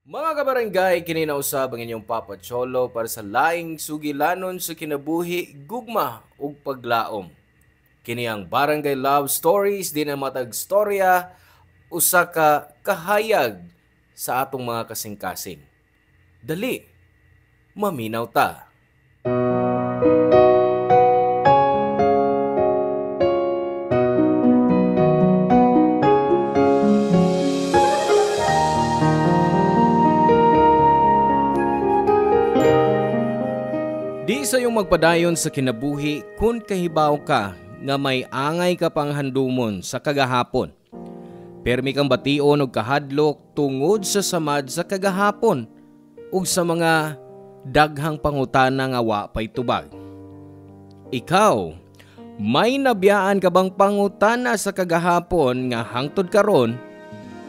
Mga kabarangay, kininausab ang inyong Papa Cholo para sa laing sugilanon sa kinabuhi, gugma ug paglaom. Kini ang Barangay Love Stories, di na matag storya, usa ka kahayag sa atong mga kasing-kasing. Dali, maminaw ta. Di sa iyong magpadayon sa kinabuhi kung kahibaw ka nga may angay ka pang handumon sa kagahapon. Permi kang bation og kahadlok tungod sa samad sa kagahapon ug sa mga daghang pangutana nga wa pay tubag. Ikaw, may nabiyaan ka bang pangutana sa kagahapon nga hangtod karon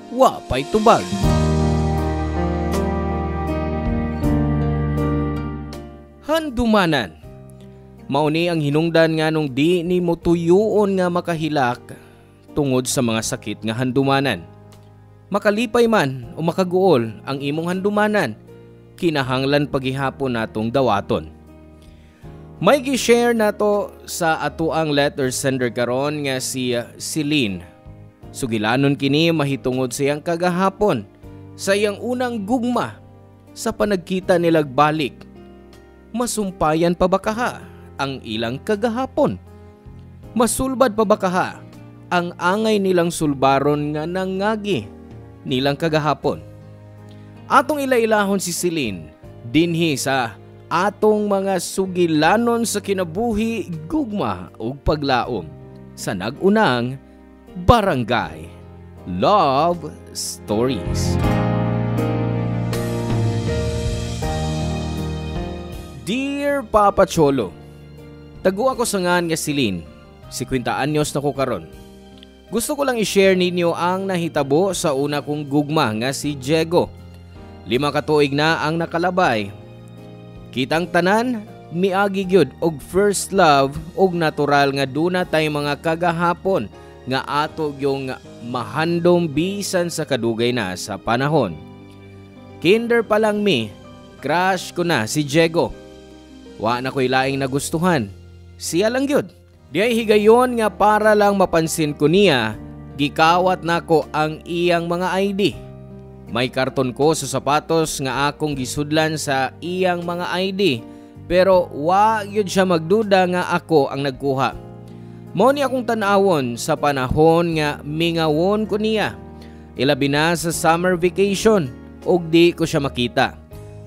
wa pay tubag? Handumanan. Mauni ang hinungdan nga nung di ni mo tuyuon nga makahilak tungod sa mga sakit nga handumanan. Makalipay man o makaguol ang imong handumanan, kinahanglan paghihapon natong dawaton. May gi-share nato sa atuang letter sender karon nga si Celine. Sugilanon kini mahitungod sa iyang kagahapon sa iyang unang gugma sa panagkita nilag balik. Masumpayan pa ba kaha ang ilang kagahapon? Masulbad pa ba kaha ang angay nilang sulbaron nga nangagi nilang kagahapon? Atong ilailahon si Celine dinhi sa atong mga sugilanon sa kinabuhi, gugma ug paglaom sa nagunang Barangay Love Stories. Dear Papa Cholo, tago ako sa ngan nga Celine, 50 anyos na ko karon. Gusto ko lang i-share ninyo ang nahitabo sa una kong gugma nga si Diego. 5 ka tuig na ang nakalabay. Kitang tanan, miagi gyud og first love og natural nga duna tay mga kagahapon nga ato yung mahandom bisan sa kadugay na sa panahon. Kinder pa lang crush ko na si Diego. Wa na ko'y laing nagustuhan. Siya lang yun. Di ay higayon nga para lang mapansin ko niya, gikawat nako ang iyang mga ID. May karton ko sa sapatos nga akong gisudlan sa iyang mga ID, pero wa yun siya magduda nga ako ang nagkuha. Mao ni akong tanawon sa panahon nga mingawon ko niya. Ilabi na sa summer vacation ug di ko siya makita.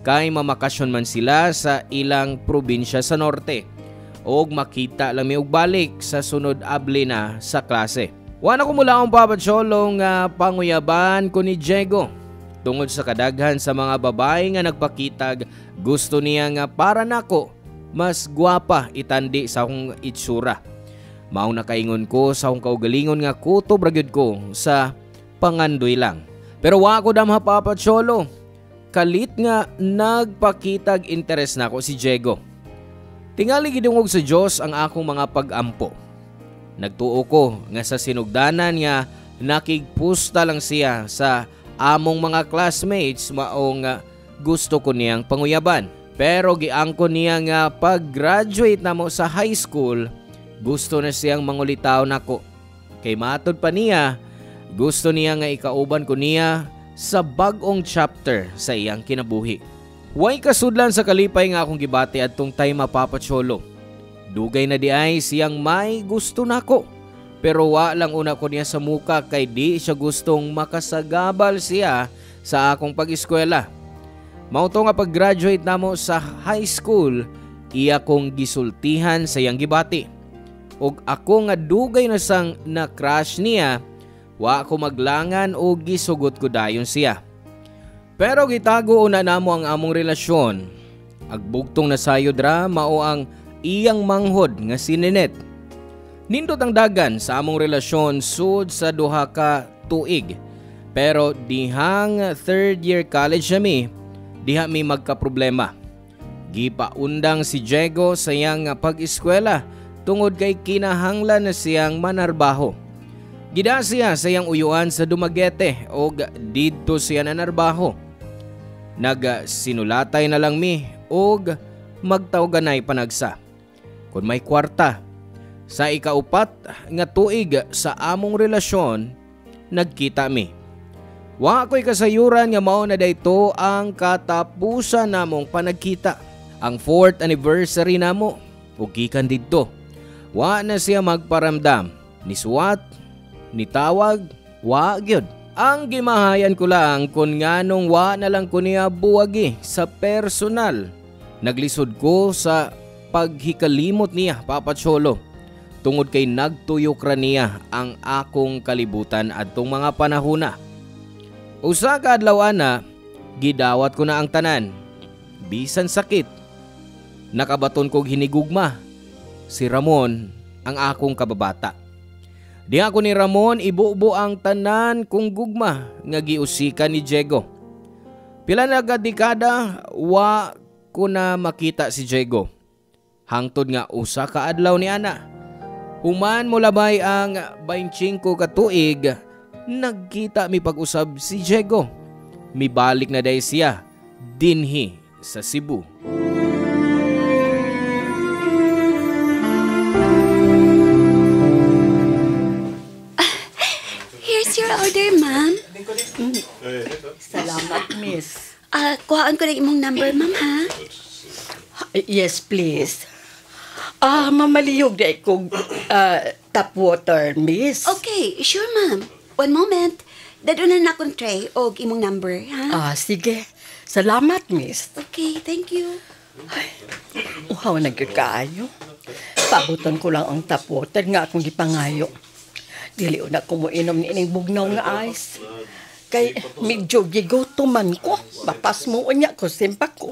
Kay mamakasyon man sila sa ilang probinsya sa norte og makita lang mi og balik sa sunod abli na sa klase. Wala ko mula akong Papa Cholo nga panguyaban ko ni Diego tungod sa kadaghan sa mga babae nga nagpakitag gusto niya nga para nako mas gwapa itandi sa akong itsura. Mao nakaingon ko sa akong kaugalingon nga kutob ra gyud ko sa pangandoy lang. Pero wa ko damha Papa Cholo. Kalit nga nagpakitag interes nako si Diego. Tingali gidungog sa Dios ang akong mga pag-ampo. Nagtuo ko nga sa sinugdanan nga nakigpusta lang siya sa among mga classmates maong gusto ko niyang panguyaban. Pero giangko niya nga pag-graduate namo sa high school, gusto na siyang mangulitaw nako. Kay matod pa niya, gusto niya nga ikauban ko niya sa bag-ong chapter sa iyang kinabuhi. Way kasudlan sa kalipay nga akong gibati adtong time Papa Cholo. Dugay na di ay siyang may gusto nako. Pero wa lang una ko niya sa muka kay di siya gustong makasagabal siya sa akong pag-eskwela. Mao to nga pag-graduate namo sa high school, iya kong gisultihan sa iyang gibati. Og ako nga dugay na sang na-crush niya, wa ko maglangan o gisugot ko dayon siya. Pero gitago una namo ang among relasyon. Agbugtong na sayod ra mao ang iyang manghod nga si Nenet. Nindot ang dagan sa among relasyon sud sa duha ka tuig. Pero dihang third year college mi, diha mi magkaproblema. Gipaundang si Diego sa iyang pag-eskwela tungod kay kinahanglan na siyang manarbaho. Gida siya sa iyang uyuan sa Dumaguete o didto siya nanarbaho. Nagsinulatay na lang mi og magtawganay panagsa. Kung may kwarta, sa ikaupat nga tuig sa among relasyon, nagkita mi. Wa ko'y kasayuran nga mao na dayto ang katapusan namong panagkita. Ang 4th anniversary namo, ug gikan didto. Wa na siya magparamdam, ni suwat, ni tawag, wa gyud. Ang gimahayan ko lang kung nganong wa na lang ko niya buwagi sa personal. Naglisod ko sa paghikalimot niya, Papa Cholo. Tungod kay nagtuyok ra niya ang akong kalibutan adtong mga panahona. Usa ka adlaw ana, gidawat ko na ang tanan. Bisan sakit. Nakabaton kog hinigugma. Si Ramon ang akong kababata. Di ako ni Ramon ibubo ang tanan kong gugma nga giusika ni Diego. Pila na dekada wa ko na makita si Diego. Hangtod nga usa ka adlaw ni ana. Human mo labay ang 25 ka tuig, nagkita mi pag-usab si Diego. Mibalik na day siya dinhi sa Cebu. Here's your order, ma'am. Salamat, miss. Kuhaan ko na imong number, ma'am, ha? Yes, please. Mamaliyog na ikong tap water, miss. Okay, sure, ma'am. One moment. Dadunan na akong tray o imong number, ha? Sige. Salamat, miss. Okay, thank you. Uhaw na gyud kaayo. Pabuton ko lang ang tap water nga akong gipangayo. Dili na ko mo inom ni ining bugnaw nga ice. Kay medyo gigutuman ko. Bapas mo unya ko simpak ko.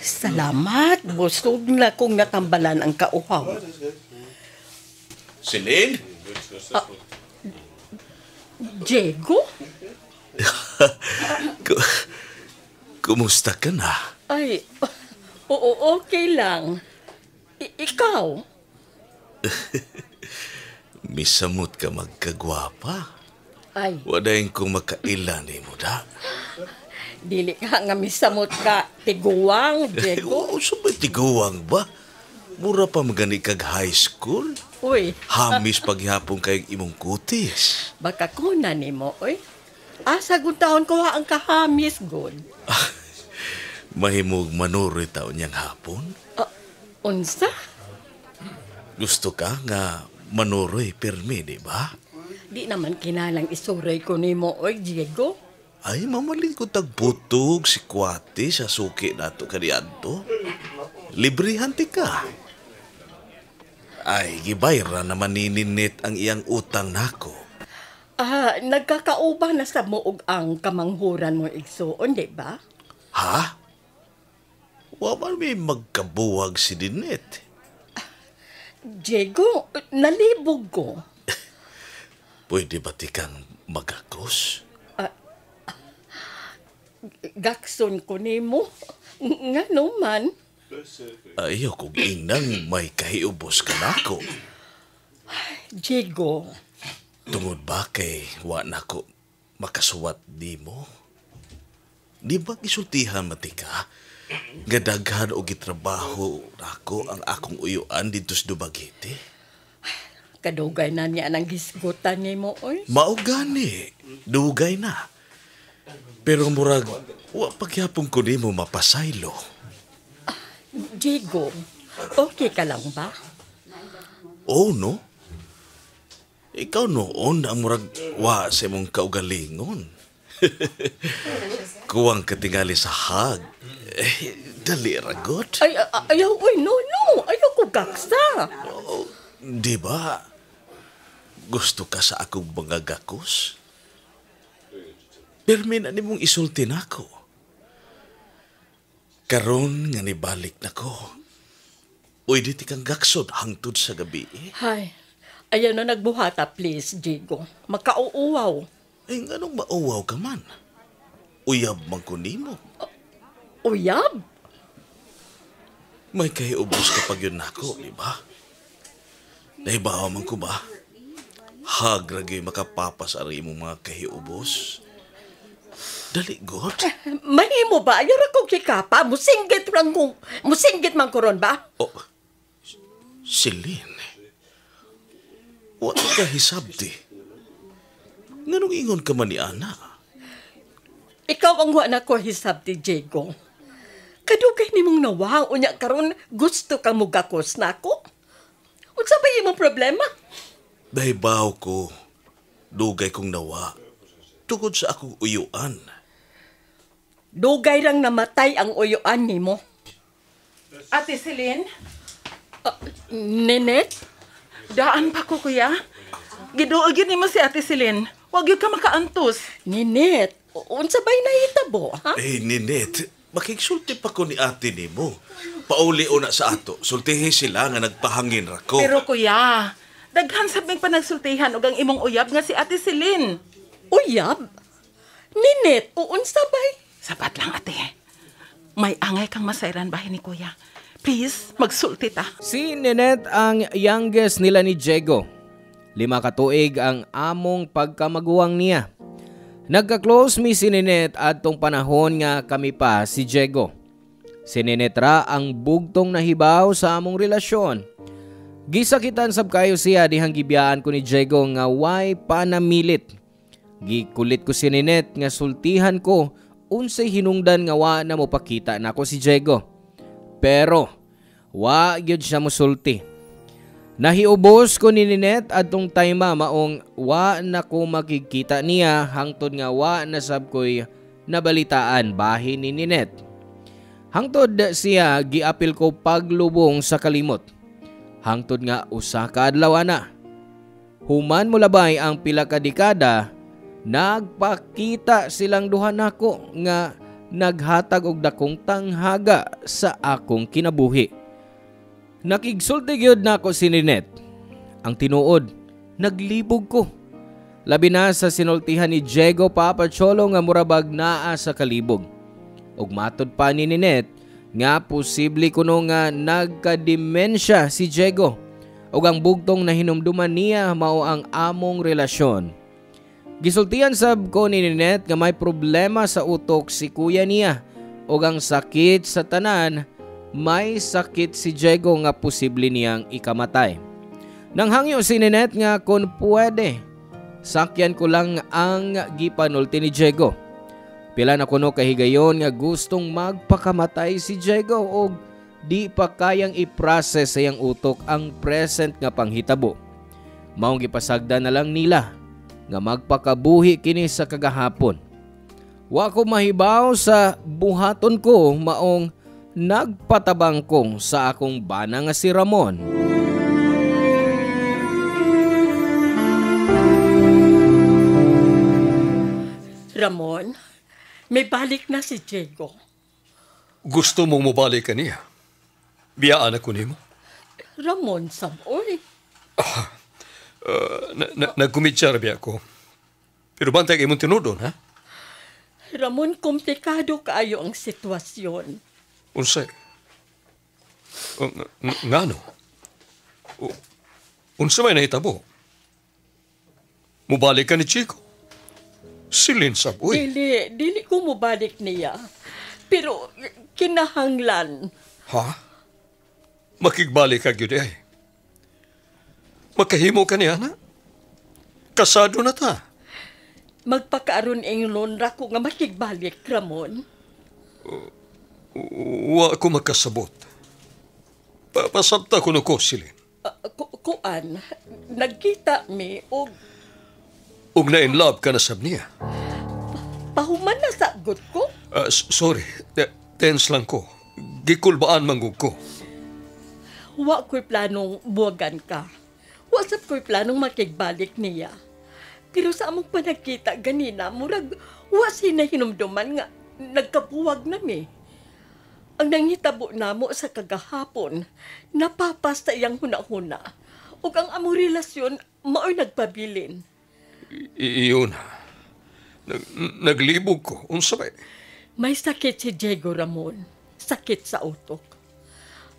Salamat. Busog na kong natambalan ang kauhaw. Celine? Diego? Kumusta ka na? Ay, oo, okay lang. Ikaw? Misamot ka magkagwapa. Ay, Wadayin kong makailan mo da. dili ka nga misamot ka. Tiguang, Diego. Oo, sabay tiguwang ba? Mura pa magani kag high school. Uy, Hamis paghapon kayong imong kutis. baka kunan ni mo, uy. Sagud taon ko ang kahamis, good. Mahimog manuroy taon niyang hapon. Unsa? Gusto ka nga manuroy permi, di ba? Di naman kinalang isuray ko ni mo, uy, Diego. Ay, mamaling ko tagbutog si Kwati sa suki nato kaniadto. Librihan ti ka. Ay, gibayra naman nininit ang iyang utang nako. Nagkakauba na sa muog ang kamanghuran mo igsuon, di ba? Ha? Wa man may magkabuwag si Dinet. Diego, nalibog ko. Pwede ba ti kang magakos? Gakson ko ni mo. Nga naman. Ayaw kong inang may kahiubos ka nako. Diego, Tungod ba kay wa nako makasuwat di mo? Di ba gisultihan matika? Gadaghan o gitrabaho nako ang akong uyuan dito sa Dumaguete. kadugay na niya nang gisgutan ni mo, oy. Mao gani, dugay na. Pero murag, wa pagyapon ko nimo mapasaylo. Diego, okay ka lang ba? Oh no? Ikaw noon ang murag wa sa imong kaugalingon. Kuwang katingali sa hag. Dali ragot. Ayaw, oy, no. Ayaw ko gaksa. Di ba? Gusto ka sa akong mga gakos? Permin ani mong isulti nako. Karon nga nibalik nako. Uy, di ti kang gaksod hangtod sa gabi. Hay, ayaw na nagbuhata, please, Diego. Makauuwaw. Ay, anong mauwaw ka man? Uyab man ko nimo. Uyab? May kahiubos kapag yun nako, di ba? Nahibawa man ko ba? Hagragay makapapas ari mo mga kahiubos. Dali, God. Mahimo ba? Ayara kong kikapa. Musinggit man ko ron ba? Oh, Celine. Wala ka hisabti. Nganong ingon ka man ni Ana? Ikaw ang wala ko hisab ti Diego. Kadugay ni mong nawa, unya karon gusto ka mo gakos na ako? Unsa ba imong problema? Nahibaw ko. Dugay kong nawa. Tungod sa akong uyuan. Dugay rang namatay ang uyuan nimo. Ate Celine, Nenet? daan pa ko, kuya. Giduogin ni mo si Ate Celine. Huwag yun ka makaantos. Nenet, unsa ba'y nahitabo, ha? Eh, Ninette, makigsulti pa ko ni ate ni mo. Pauli una sa ato. Sultihin sila nga nagpahangin ra ko. Pero kuya, daghan sabing panagsultihan og ang imong uyab nga si Ate Celine. Uyab? Nenet, unsa ba'y? Sapat lang, ate. May angay kang masayran bahay ni kuya. Please, magsulti ta. Si Ninette ang youngest nila ni Diego. 5 katuig ang among pagkamaguwang niya. Nagka-close mi si Ninette adtong panahon nga kami pa si Diego. Si Ninette ra ang bugtong nahibaw sa among relasyon. Gisakitan sab kayo siya dihang gibiyaan ko ni Diego nga way panamilit. Gikulit ko si Ninette nga sultihan ko unsay hinungdan nga wa na mo pakita nako si Diego. Pero wa gyud siya mosulti. Nahiubos ko ni Ninette adtong time maong wa na ko makikita niya hangtod nga wa na sab ko'y nabalitaan bahin ni Ninette. Hangtod siya giapil ko paglubong sa kalimot. Hangtod nga usa ka adlaw na. Human mo labay ang pila ka dekada, nagpakita silang duha nako nga naghatag og dakong tanghaga sa akong kinabuhi. Nakigsulti gyud nako si Ninette. Ang tinuod, naglibog ko. Labi na sa sinultihan ni Diego Papacholo nga murabag naa sa kalibog. Ug matod pa ni Ninette nga posible kuno nga nagka-demensya si Diego. Ug ang bugtong na hinumduman niya mao ang among relasyon. Gisultihan sab ko ni Ninette nga may problema sa utok si kuya niya ug ang sakit sa tanan, may sakit si Diego nga posible niyang ikamatay. Nanghangyo si Ninette nga kung pwede, sakyan ko lang ang gipanulti ni Diego. Pila na kuno kahigayon nga gustong magpakamatay si Diego ug di pa kayang i-process sa iyang utok ang present nga panghitabo. Maong gipasagda na lang nila nga magpakabuhi kini sa kagahapon. Wa ko mahibaw sa buhaton ko maong nagpatabang kong sa akong bana nga si Ramon. Ramon, may balik na si Diego. Gusto mong mabalik ka niya? Biyaan ako nimo. Ramon, saboy. Nagkumitsara biya ako. Pero bantay imong tinudon, ha? Ramon, komplikado kaayo ang sitwasyon. Unsay? Ngano? Unsa may nahitabo? Mubalik ka ni Chico? Silin saboy. Dili ko mubalik niya. Pero kinahanglan. Ha? Makigbalik ka gyud ay. Makahimo ka niya na? Kasado na ta. Magpakaaron ingon ra ko nga makigbalik, Ramon. Wa ako makasabot. Pasabta ko no ko, Silin. Kuan, nagkita mi og Ug na in love ka na sab niya. pahuman na sagot ko. Sorry, tense lang ko. Gikulbaan manggug ko. Wa ko'y planong buwagan ka. Wasap ko'y planong makigbalik niya. Pero sa among panagkita ganina, murag wasin na hinumduman nga nagkabuwag nami. Ang nanghitabo namo sa kagahapon, napapas sa iyang huna-huna. Ug ang among relasyon, mao'y nagpabilin. Iyon. Naglibog ko. Unsa ba? May sakit si Diego, Ramon. Sakit sa utok.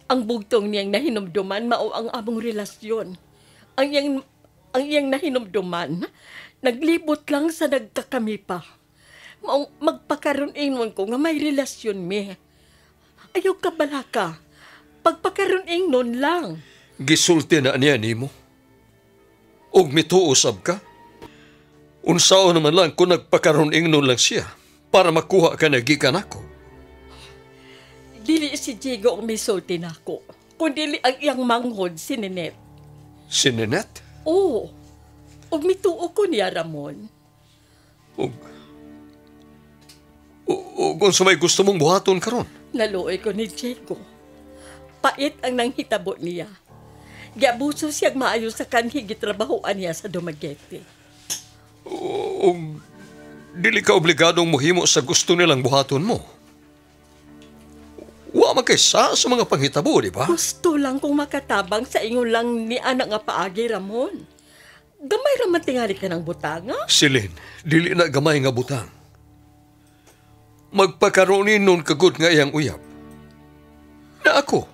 Ang bugtong niyang nahinumduman mao ang among relasyon. Ang iyang nahinumduman, naglibot lang sa nagkakami pa. Maong magpakaroon ingnon ko nga may relasyon mi. Ayaw ka bala ka. Pagpakaroon ingnon lang. Gisulti na niya nimo. Og mituusab ka. Unsao naman lang kung nagpakaroon ingnon lang siya para makuha ka na gikan ako. Dili si Diego ang may sulti nako, kundi ang iyang manghod si Ninette. Si Ninette? Oo. Og mituo ko niya, Ramon. Og kung sa may gusto mong buhaton karon. Naluoy ko ni Diego. Pait ang nanghitabo niya. Giabuso siyang maayo sa kanhi gitrabahoan niya sa Dumaguete. Og dili ka obligadong mohimo sa gusto nilang buhaton mo. Wa man kay sa mga panghitabo, di ba? Gusto lang kong makatabang sa ingon lang ni anak nga paagi, Ramon. Gamay raman tingali ka ng butanga? Silin, dili na gamay nga butang. Magpakaroon nun kagud nga iyang uyab. Na ako,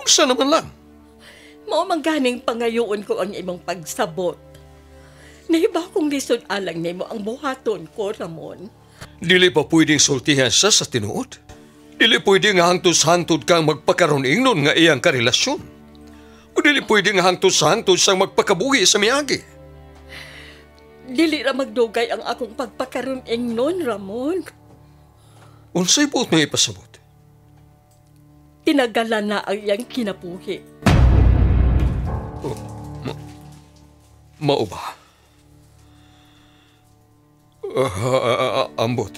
unsa naman lang. Mao man ganing pangayoon ko ang imong pagsabot. Nahibaw kong lisod alang nimo ang buhaton ko, Ramon. Dili pa pwedeng sultihan sa tinuod. Dili pwedeng hangtos-hangtod kang magpakaroon ingnon nga iyang karelasyon. O dili pwedeng hangtos-hangtod sang magpakabuhi sa miagi. Dili ra magdugay ang akong pagpakaroon ingnon, Ramon. Unsay buot may ipasabot? Tinagalan na ang iyang kinabuhi. Mao ba? Ambot.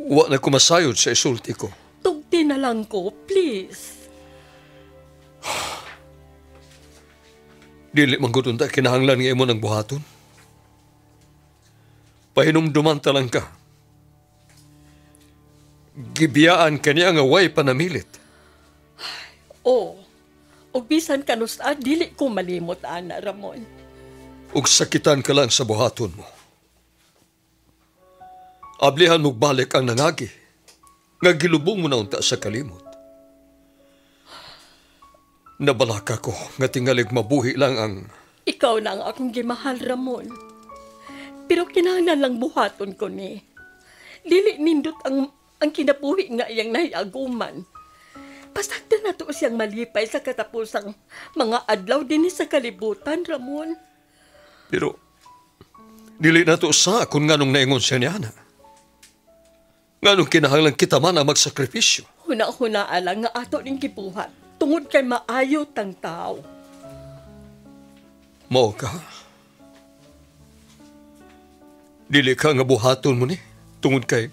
Wa na kumasayod sa isulti ko. Tugti na lang ko, please. Dili man gud unta kinahanglan nga imo ng buhaton. Pahinumduman ta lang ka. Gibiyaan kaniya nga way panamilit. Oo. Og bisan kanusta, dili ko malimot, ana, Ramon. Ug sakitan ka lang sa buhaton mo. Ablihan mo'g balik ang nangagi. Nga gilubong mo na unta sa kalimot. Nabalaka ko nga tingalig mabuhi lang ang... Ikaw na ang akong gimahal, Ramon. Pero kinahanglan lang buhaton ko ni. Dili nindot ang kinabuhi nga iyang nahiaguman. Pasagda na to siyang malipay sa katapusang mga adlaw din sa kalibutan, Ramon. Pero, dili na to sa kung nganong naingon siya niya na. Nganong kinahanglan kita man ang magsakripisyo. Huna-huna alang nga ato ning gibuhat tungod kay maayo tang tao. Mao ka. Dili ka nga buhaton mo ni tungod kay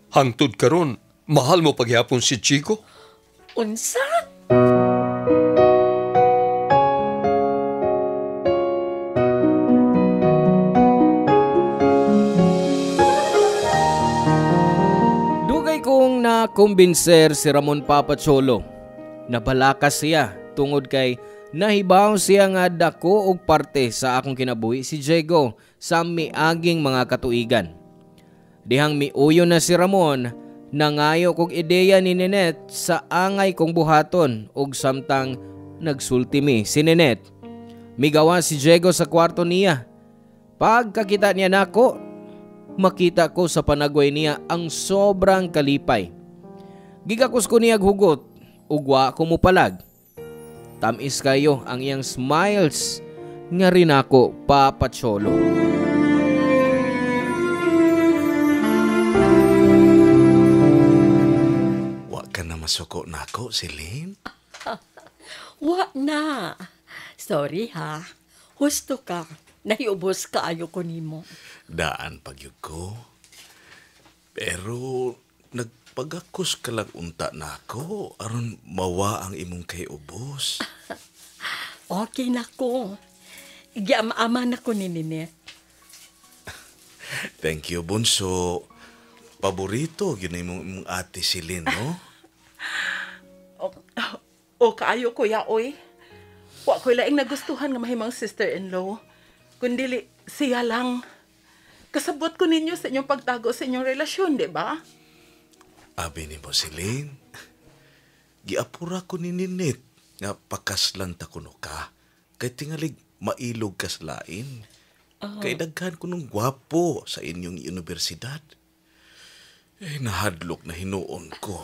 hangtod karon mahal mo paghapon si Chico. Unsa? Nakumbinser si Ramon Papacholo. Nabalakas siya tungod kay nahibaw siya nga dako og parte sa akong kinabuhi si Diego sa miaging mga katuigan. Dihang miuyo na si Ramon, nangayo kog ideya ni Ninette sa angay kong buhaton ug samtang nagsulti mi si Ninette. Migawa si Diego sa kwarto niya. Pagkakita niya nako, makita ko sa panagway niya ang sobrang kalipay. Gigakos ko niya hugot, ugwa ko mo palag. Tamis kayo ang iyang smiles, nga rin ako, Papacholo. Wa ka na masuko nako, Celine? Wa na. Sorry ha. Husto ka. Nahiubos ka ayo ko nimo. Daan pagyud ko. Pero nagpagakos ka lang unta nako aron mawa ang imong kay ubos. Okay na ko. Igiama-ama na ko ni Ninette. Thank you, Bunso. Paborito yun imong ate Celine, no? O kaayo kuya, oy. Wa ko laing nagustuhan nga mahimang sister-in-law. Kundi siya lang. Kasabot ko ninyo sa inyong pagtago sa inyong relasyon, di ba? Abi ni mo, Celine. giapura ko ni Ninit nga pakaslan ta kuno ka. Kay tingalig mailog ka sa lain. Kay daghan ko nung gwapo sa inyong universidad. Nahadlok na hinuon ko.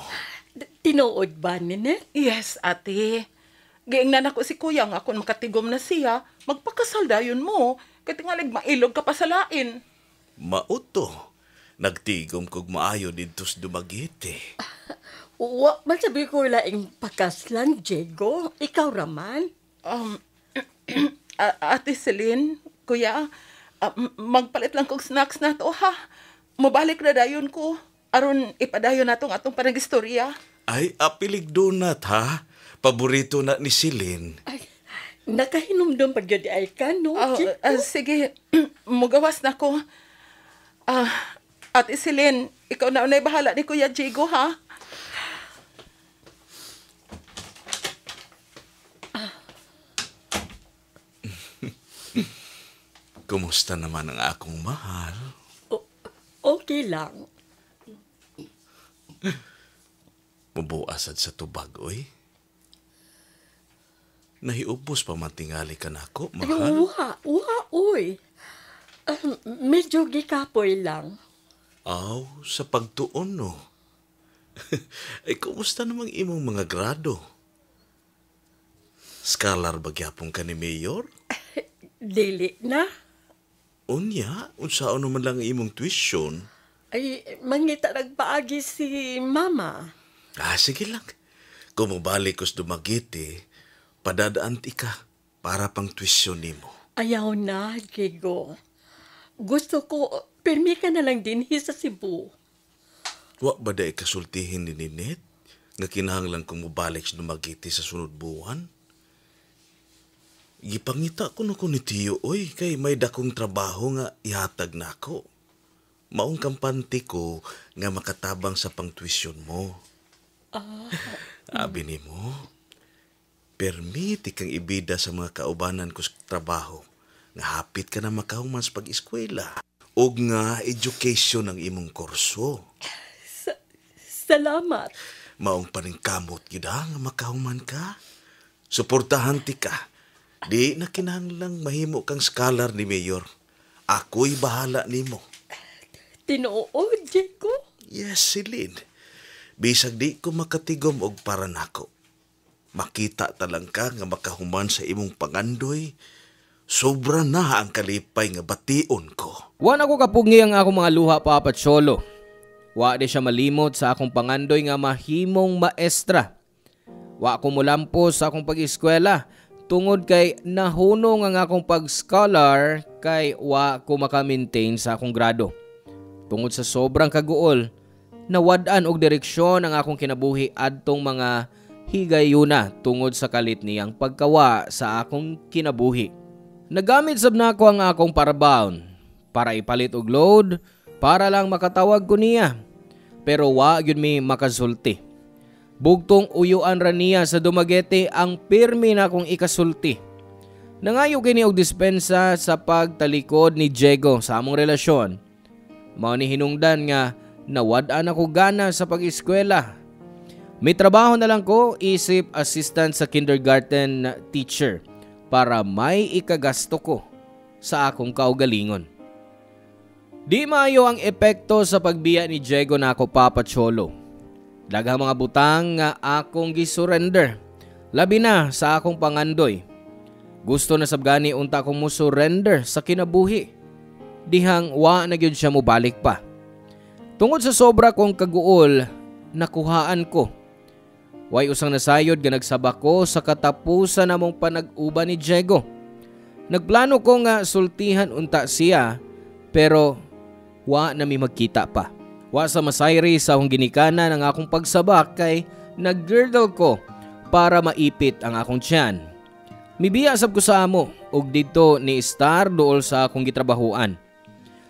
Tinuod ba, Ninit? Yes, ate. Giingnan ako si kuya nga kung makatigom na siya, magpakasal dayon mo. Kay tingalig mailog ka pa sa lain. Mauto. Nagtigom kog maayo dito sa Dumaguete. Wa man sabi ko laing pakaslan, Diego. Ikaw raman. Ate Celine, kuya, magpalit lang kog snacks na to, ha? Mabalik na dayon ko. Aron ipadayon natong atong panagistorya. Ay, apilig donut ha? Paborito na ni Celine. Ay, nakahinumdum pag yun ay ka, no? Sige, mugawas na ko. Ate Celine, ikaw na unay bahala ni Kuya Diego, ha? Kumusta naman ang akong mahal? Okay lang. Mabuasad sa tubag, oy. Nahiubos pa matingali ka na ako, mahal. Uy. Medyo gikapoy lang. Aw, sa pagtuon, no? Ay, kumusta namang imong mga grado? Scholar ba gyapon ka ni Mayor? Dili na. Unya, unsaon naman lang ang imong tuition? Ay, mangita nagpaagi si Mama. Sige lang. Kung mabalik ko sa Dumaguete, padadaan ti ka para pang tuition nimo. Ayaw na, Diego. Gusto ko, pirmi ka na lang din sa Cebu. Wa ba da ikasultihin ni Ninette nga kinahanglan kong mabalik sa Dumaguete sa sunod buwan? Gipangita ko na ko ni Tiyo, oy, kay may dakong trabaho nga ihatag na ako. Maong kampante ko nga makatabang sa pang-tuition mo. Abi ni mo, permiti kang ibida sa mga kaubanan ko sa trabaho nga hapit ka na makahuman sa pag-eskwela o nga education ang imong kurso. Salamat. Maong paningkamot gida nga makahuman ka. Suportahan ti ka. Di na kinahanglang mahimo kang scholar ni Mayor. Ako'y bahala nimo. Tinuod, Diego? Yes, Celine. Bisag di ko makatigom og para nako. Makita talang ka nga makahuman sa imong pangandoy. Sobra na ang kalipay nga bation ko. Wa na ko kapungi ang akong mga luha, Papa Cholo. Wa di siya malimot sa akong pangandoy nga mahimong maestra. Wa ko mulampo sa akong pag-eskwela. Tungod kay nahunong ang akong pag-scholar kay wa ko maka-maintain sa akong grado. Tungod sa sobrang kaguol, nawad-an og direksyon ang akong kinabuhi adtong mga higayuna tungod sa kalit niyang pagkawa sa akong kinabuhi. Nagamit sab na ako ang akong parabound para ipalit og load para lang makatawag ko niya. Pero wa gyud mi makasulti. Bugtong uyuan ra niya sa Dumaguete ang pirmi na kong ikasulti. Nangayo kini og dispensa sa pagtalikod ni Diego sa among relasyon. Mao ni hinungdan nga nawad-an ako gana sa pag-eskwela. May trabaho na lang ko isip assistant sa kindergarten teacher para may ikagasto ko sa akong kaugalingon. Di maayo ang epekto sa pagbiya ni Diego na ako, Papa Cholo. Daghang mga butang nga akong gisurrender. Labi na sa akong pangandoy. Gusto na sabgani unta akong musurrender sa kinabuhi. Dihang wa na gyud siya mobalik pa. Tungod sa sobra kong kaguol, nakuhaan ko. Way usang nasayod nga nagsaba ko sa katapusan namong panag-uban ni Diego. Nagplano ko nga sultihan unta siya, pero wa na mi magkita pa. Wa sa masayri sa akong ginikanan ang akong pagsabak kay nag-girdle ko para maipit ang akong tiyan. Mibiya sab ko sa amo ug didto ni Star duol sa akong gitrabahuan.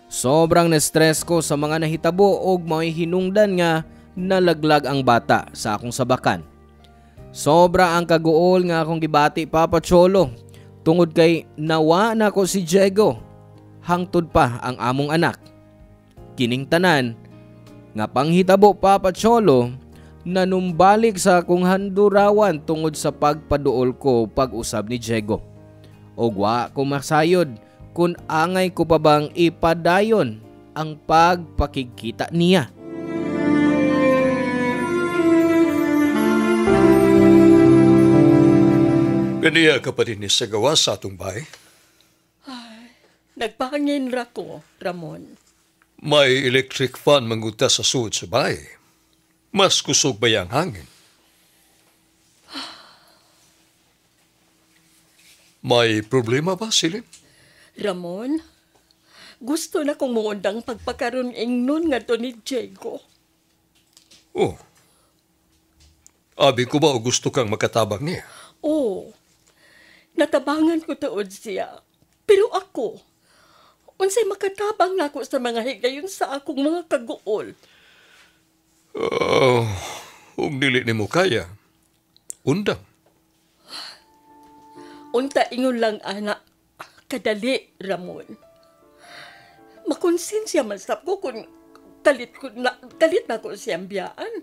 Sobrang na-stress ko sa mga nahitabo ug mao'y hinungdan nga nalaglag ang bata sa akong sabakan. Sobra ang kaguol nga akong gibati, Papa Cholo, tungod kay nawa na ko si Diego. Hangtod pa ang among anak. Kining tanan nga panghitabo, Papa Cholo, Nanumbalik sa akong handurawan tungod sa pagpaduol ko pag-usab ni Diego. O wa ko masayod kung angay ko pa bang ipadayon ang pagpakikita niya. Ganiya ka pa din sa gawa sa atong bahay. Nagpahangin ra ko, Ramon. May electric fan manguta sa suod sa bahay. Mas kusog ba yung hangin? May problema ba, Silin? Ramon, gusto na kong muundang pagpakaroon ingnon nga to ni Diego. Oh. Abi ko ba o gusto kang makatabang niya? Oo, natabangan ko tuod siya. Pero ako, unsay makatabang na ako sa mga higayon sa akong mga kaguol. Kung dili ni mo kaya, undang. Unta ingon lang, anak, kadali, Ramon. Makonsensya man sab ko kung kalit na ko siyang biyaan.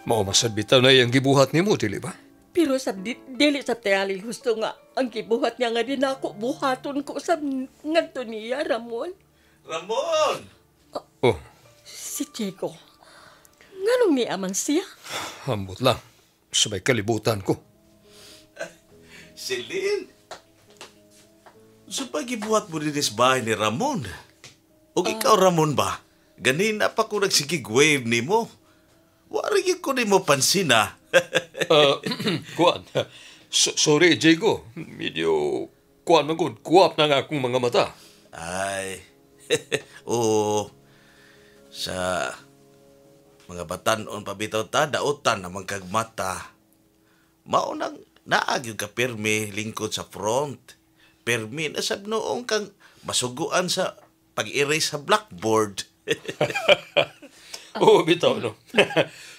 Mao masabitaw na iyang gibuhat ni mo, dili ba? Pero dili sa tingali gusto nga ang gibuhat niya nga din ako buhaton ko sa ngadto niya, Ramon. Ramon! Oh, Si Diego, nganong ni aman siya? ambot lang. Sabay kalibutan ko. Celine? So pagibuhat mo din sa bahay ni Ramon? O ikaw, Ramon ba? Ganina pa ko nagsigig wave ni mo. Warigin ko ni mo pansin, ha? Kuan. Sorry, Diego. Medyo kuan magod. Kuwap na nga akong mga mata. Ay, oo. Sa mga batanon pabitaw ta, dautan na magkagmata. Maunang naagyo ka permi lingkod sa front. Permi na sab noong kang masuguan sa pag-erase sa blackboard. Oo, bitaw, no?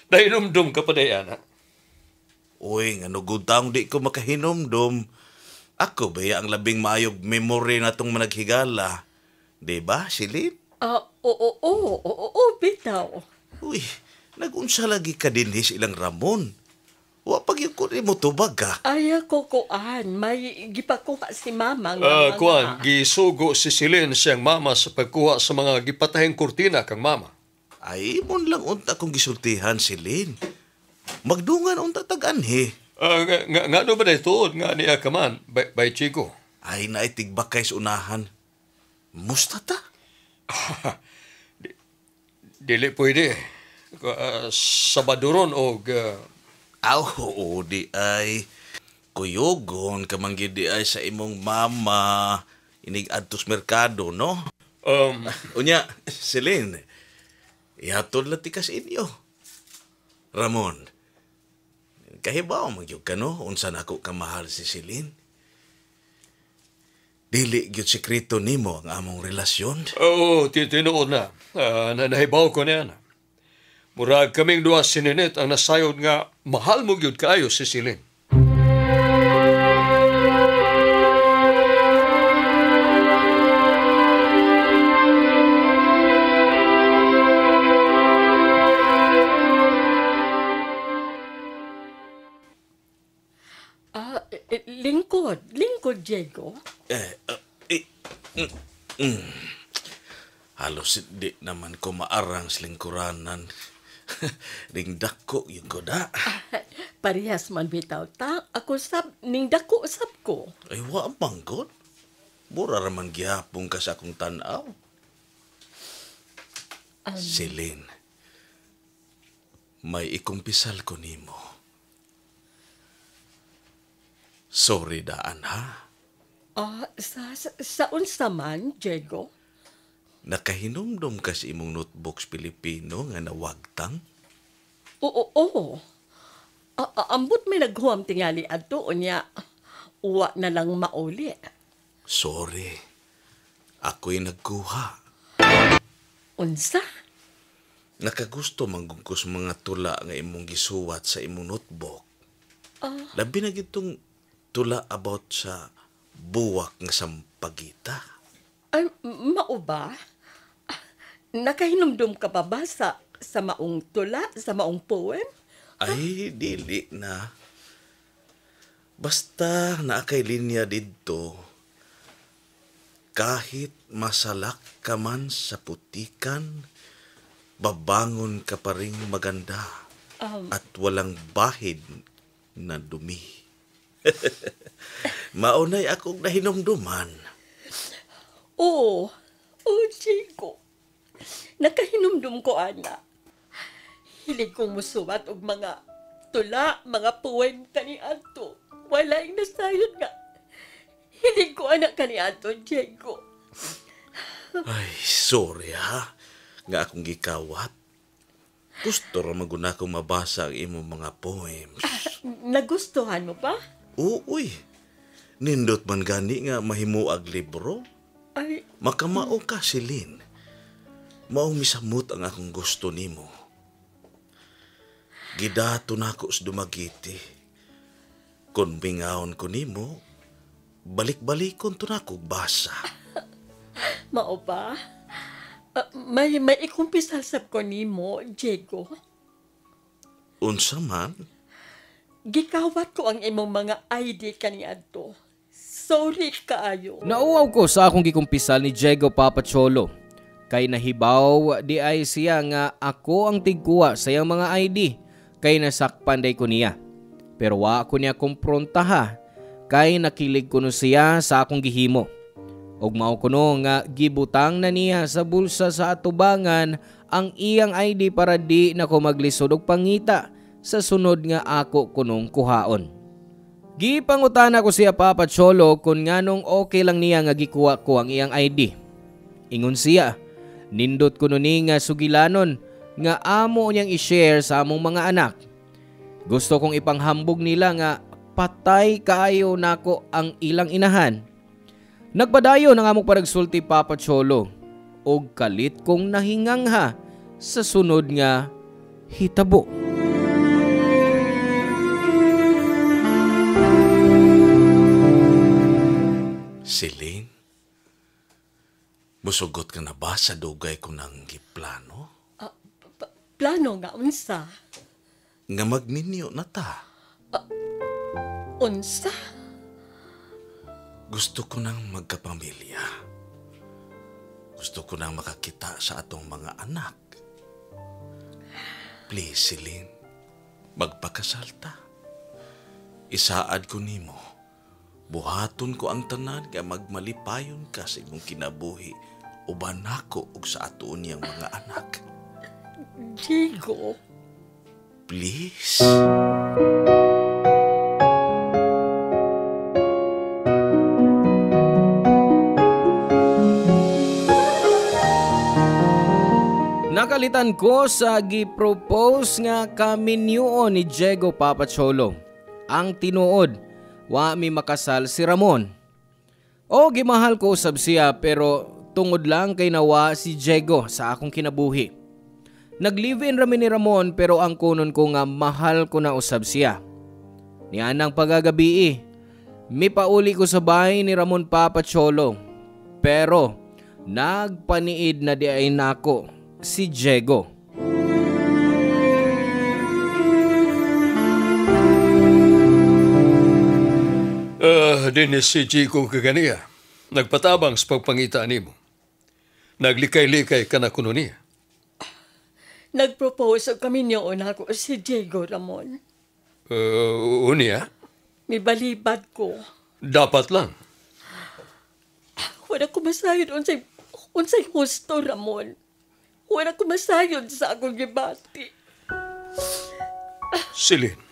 Nahinumdum ka pa day, anak. Uy, nga nugutang di ko makahinomdom. Ako ba ang labing maayog memory na tong managhigala? Diba, Silin? Oo, bitaw. Uy, nagunsa lagi ka din ilang Ramon. Wa pag yung kunin mo tubag ka. Ay, kuan, may gipakuha si mama nga mga... Kuan, gisugo si Silin siyang mama sa pagkuha sa mga gipatahing kurtina kang mama. Ay, mon lang unta kong gisultihan, Silin. Magdungan unta tag-anhi. Nga ba na ito? Nga niya ka man, by Chico. Ay, naitigbak kay sa unahan. Musta ta? Dili pwede. Sabadoron o... Oo, di ay. Kuyogon, kamanggid di ay sa imong mama. Inig adtos merkado, no? Unya, Celine, ihatod lati ka sa inyo. Ramon, kahibaw magyug ka, no? Unsa na ako kamahal si Celine? Dili gyud sekreto nimo ang among relasyon. Oo, tinuod na. Nahibaw ko niya na. Murag kaming duha sininit ang nasayod nga mahal mo gyud kaayo si Silin. Lingkod, Diego. Halos di naman ko maarang sa lingkuranan. Ring dako yung ko da. Parehas man bitaw ta. Ako ning dako sab ko. Ay, wa manggot. Mura raman gihapon ka sa akong tanaw. Celine, may ikumpisal ko nimo. Sorry daan, ha? Sa unsa man, Diego? Nakahinumdum ka sa imong notebooks Pilipino nga nawagtang? Oo. Ambot may naghuam tingali adto unya. Uwa na lang mauli. Sorry. Ako'y nagkuha. Unsa? Nakagusto manggugos mga tula nga imong gisuwat sa imong notebook. Labi na gitong tula about sa buwak nga sampagita. Ay, mao ba? Nakahinumdum ka pa ba sa sa maong tula, sa maong poem? Ay, dili na. Basta naakay linya didto, kahit masalak ka man sa putikan, babangon ka pa ring maganda at walang bahid na dumi. Maunay akong nahinumduman. Oo, Chico. Nakahinumdum ko, ana. Hilig kong musuwat og mga tula, mga poem kaniadto. Wala yung nasayod nga. Hilig ko anak kaniadto, Chico. Ay, sorry ha. Nga akong gikawat. Gusto ra maguna kong mabasa ang imong mga poems. Nagustuhan mo pa? Uy, nindot man gani nga mahimuag libro. Ay, Makamao ka, Celine. Maong misamot ang akong gusto nimo. Gidato na ako sa dumagiti. Kung bingawon ko nimo, balik-balikon to na ako basa. mao ba? May ikumpisasap ko nimo, Diego. Unsa man? Gikawat ko ang imong mga ID kaniadto. Sorry kaayo. Nauaw ko sa akong gikumpisal ni Diego Papacholo. Kay nahibaw di ay siya nga ako ang tigkuha sa iyang mga ID. Kay nasakpan day ko niya. Pero wa ko niya kumprontaha. Kay nakilig ko no siya sa akong gihimo. Og mao kuno nga gibutang na niya sa bulsa sa atubangan ang iyang ID para di na ko maglisod og pangita sa sunod nga ako kunong kuhaon. Gipangutana ko siya Papa Cholo kung nganong okay lang niya nga gikuha ko ang iyang ID. Ingon siya, nindot ko ni nga sugilanon nga amo niyang i-share sa among mga anak. Gusto kong ipanghambog nila nga patay kaayo nako ang ilang inahan. Nagpadayon ang among paragsulti Papa Cholo og kalit kong nahingangha sa sunod nga hitabo. Celine, musugot ka na ba sa dugay ko ng giplano? Plano nga unsa? Nga magninyo na ta. Unsa? Gusto ko nang magkapamilya. Gusto ko nang makakita sa atong mga anak. Please, Celine, magpakasalta. Isaad ko nimo. Buhaton ko ang tanan nga magmalipayon ka sa imong kinabuhi uban nako ug sa atuon niyang mga anak. Diego? Please. Nakalitan ko sa gi-propose nga kaminyoon ni Diego Papacholo. Ang tinuod, wa mi makasal si Ramon. O gimahal ko usab siya pero tungod lang kay nawa si Diego sa akong kinabuhi. Nag-live-in rami ni Ramon pero ang kunon ko nga mahal ko na usab siya. Nianang pagagabi mi pauli ko sa bahay ni Ramon Papacholo. Pero nagpaniid na di ay nako si Diego. Dinis si Chico kaganiya. Nagpatabang sa pagpangita nimo. Naglikay-likay ka na kuno niya. Nag-propose og kami niyo ako si Diego Ramon. Unya? May balibad ko. Dapat lang. Wala ko masayod unsay husto, Ramon. Wala ko masayod sa akong gibati. Celine.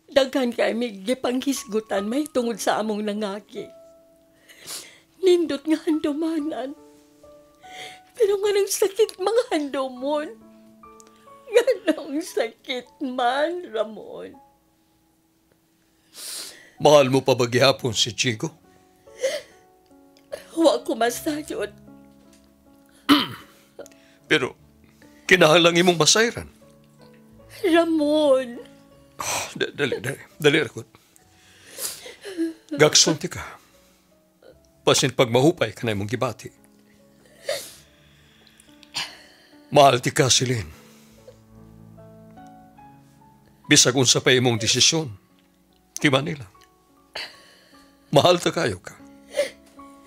Daghan kay may gipanghisgutan may tungod sa among nangaki. Nindot nga handumanan. Pero nga nang sakit mga handumon. Nga nang sakit man, Ramon. Mahal mo pa ba gihapon si Chico? Wa ko masayod. Pero kinahanglan imong masayran. Ramon. Dali rakot. Gaksulti ka. Pasin pag mahupay ka na imong gibati. Mahal ti ka, Celine. Bisag unsa pa imong desisyon. Kima nila. Mahal ta kayo ka.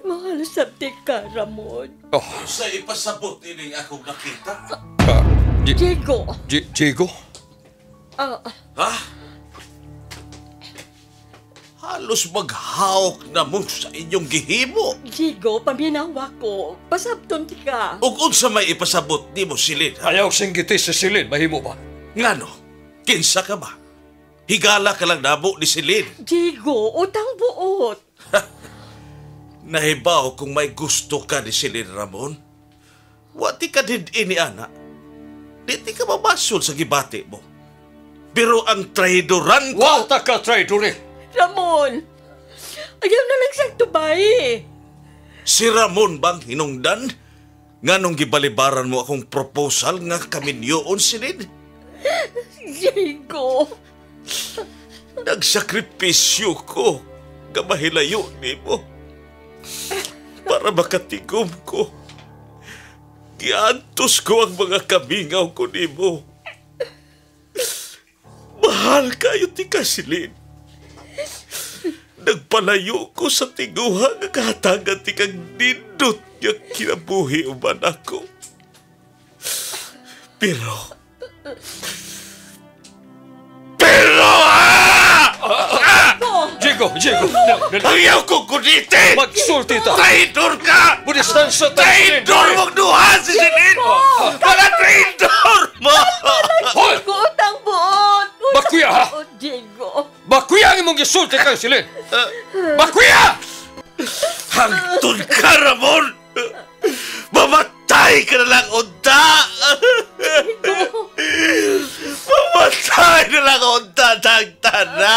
Mahal sabti ka, Ramon. Oh, Sa ipasabot ining akong nakita. Diego. Diego? Ah, Ha? Halos maghawak na mo sa inyong gihimo. Diego, paminawa ko. Pasabton ti ka. Ug unsa may ipasabot nimo silid, ha? Ayaw singgiti si Silin, mahimo ba? Ngano? Kinsa ka ba? Higala ka lang nabo ni Silid. Diego, utang buot. Nahibaw kung may gusto ka ni Silid, Ramon. Wati ka din ini, ana. Di ka mamasol sa gibati mo. Pero ang traidoran ko... Wata ka, traidore! Ramon, ayaw na lang siyang tubayi. Si Ramon bang hinungdan? Nganong gibalibaran mo akong proposal nga kaminyoon, Silid? Diego. Nagsakripisyo ko nga mahilayo nimo para makatigom ko. Giantos ko ang mga kamingaw ko nimo. Mahal kayo ti Silid. Nagpalayo ko sa tiguha nga kahatagan ti kang nindot nga kinabuhi uman ako. Pero Diego! ayaw ko kunitin! Magsulti ta! Traidor ka! Budistansya ta! Traidor mong duha si Silid! Mga traidor mo! Hoy! Diego, utang buot. Bakuya, ha? Oh, Diego. Bakuya ang imong gisulti kang Silin! Bakuya! Hangtod ka, Ramon! Mamatay ka na lang, unta! Mamatay na lang, unta, tagtana!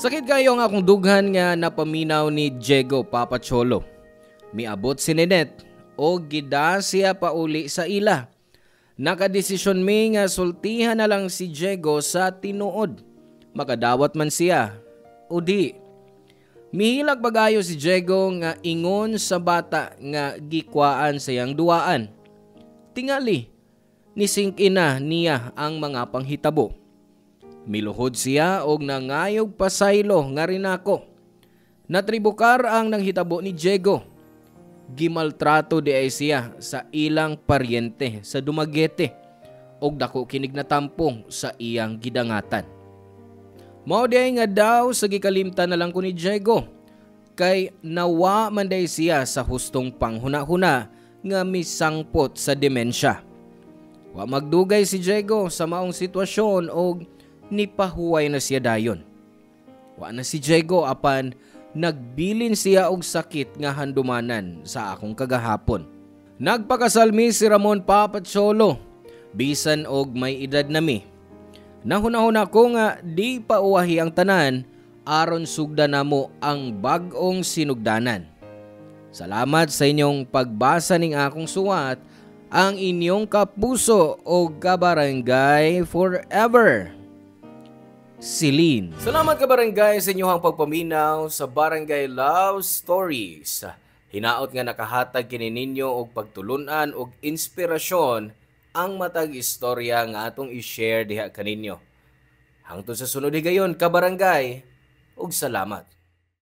Sakit kayo ang akong dughan nga napaminaw ni Diego Papacholo. Miabot si Ninette o gida siya pauli sa ila. Nakadesisyon mi nga sultihan na lang si Diego sa tinuod. Makadawat man siya o di. Mihilag bagayo si Diego nga ingon sa bata nga gikwaan sayang duaan. Tingali, nisingkin na niya ang mga panghitabo. Miluhod siya og nangayog pasaylo nga rin ako. Natribukar ang nanghitabo ni Diego. Gimaltrato di ay siya sa ilang paryente sa Dumaguete og dako kinig na tampong sa iyang gidangatan. Mao di ay nga daw sa gikalimtan na lang ko ni Diego kay nawa man day siya sa hustong panghuna-huna nga misangpot sa demensya. Wa magdugay si Diego sa maong sitwasyon og nipahuway na siya dayon. Wa na si Diego apan nagbilin siya og sakit nga handumanan sa akong kagahapon. Nagpakasalmi si Ramon Papacholo bisan og may edad nami. Nahunahon ako nga di pa uwahi ang tanan aron sugdan namo ang bag-ong sinugdanan. Salamat sa inyong pagbasa ning akong suwat, ang inyong kapuso o kabarangay forever. Silin. Salamat kabarangay sa inyong pagpaminaw sa Barangay Love Stories. Hinaot nga nakahatag kini ninyo og pagtulunan og inspirasyon ang matag istorya nga atong i-share diha kaninyo. Hangtod sa sunod higayon kabarangay ug salamat.